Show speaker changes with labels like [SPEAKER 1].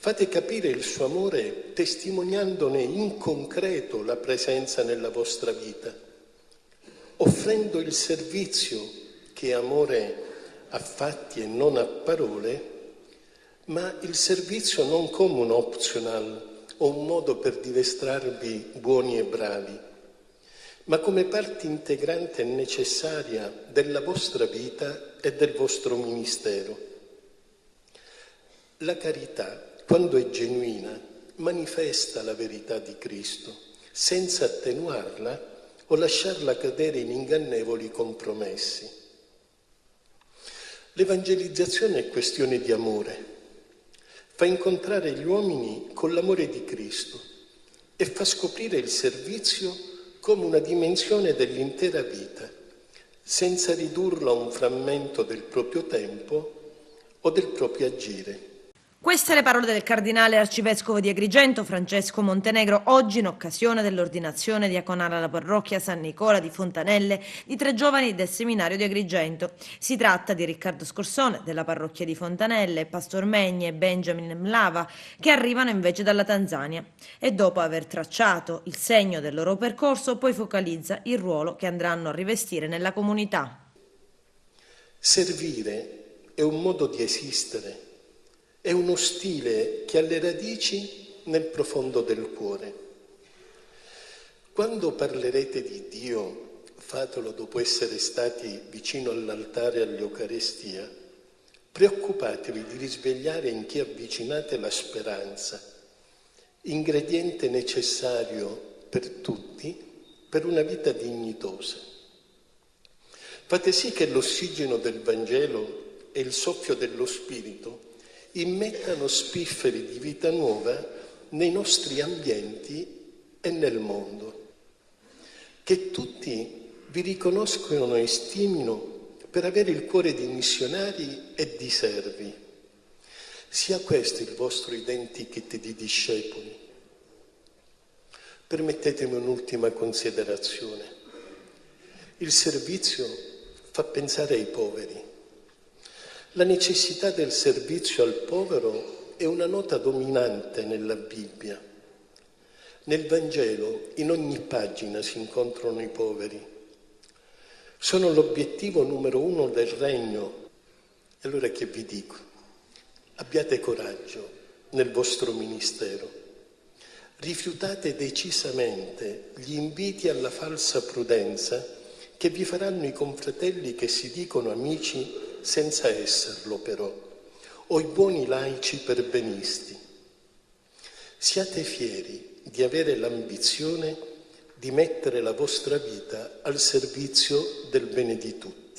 [SPEAKER 1] Fate capire il suo amore testimoniandone in concreto la presenza nella vostra vita, offrendo il servizio che è amore a fatti e non a parole, ma il servizio non come un optional o un modo per dimostrarvi buoni e bravi, ma come parte integrante e necessaria della vostra vita e del vostro ministero. La carità, quando è genuina, manifesta la verità di Cristo, senza attenuarla o lasciarla cadere in ingannevoli compromessi. L'evangelizzazione è questione di amore. Fa incontrare gli uomini con l'amore di Cristo e fa scoprire il servizio come una dimensione dell'intera vita, senza ridurlo a un frammento del proprio tempo o del proprio agire.
[SPEAKER 2] Queste le parole del cardinale arcivescovo di Agrigento, Francesco Montenegro, oggi in occasione dell'ordinazione diaconale alla parrocchia San Nicola di Fontanelle di 3 giovani del seminario di Agrigento. Si tratta di Riccardo Scorsone della parrocchia di Fontanelle, Pastor Megni e Benjamin Mlava, che arrivano invece dalla Tanzania. E dopo aver tracciato il segno del loro percorso, poi focalizza il ruolo che andranno a rivestire nella comunità.
[SPEAKER 1] Servire è un modo di esistere. È uno stile che ha le radici nel profondo del cuore. Quando parlerete di Dio, fatelo dopo essere stati vicino all'altare e all'Eucaristia, preoccupatevi di risvegliare in chi avvicinate la speranza, ingrediente necessario per tutti per una vita dignitosa. Fate sì che l'ossigeno del Vangelo e il soffio dello Spirito immettano spifferi di vita nuova nei nostri ambienti e nel mondo. Che tutti vi riconoscono e stimino per avere il cuore di missionari e di servi. Sia questo il vostro identikit di discepoli. Permettetemi un'ultima considerazione. Il servizio fa pensare ai poveri. La necessità del servizio al povero è una nota dominante nella Bibbia. Nel Vangelo, in ogni pagina si incontrano i poveri. Sono l'obiettivo numero 1 del regno. E allora che vi dico? Abbiate coraggio nel vostro ministero. Rifiutate decisamente gli inviti alla falsa prudenza che vi faranno i confratelli che si dicono amici senza esserlo però, o i buoni laici perbenisti. Siate fieri di avere l'ambizione di mettere la vostra vita al servizio del bene di tutti.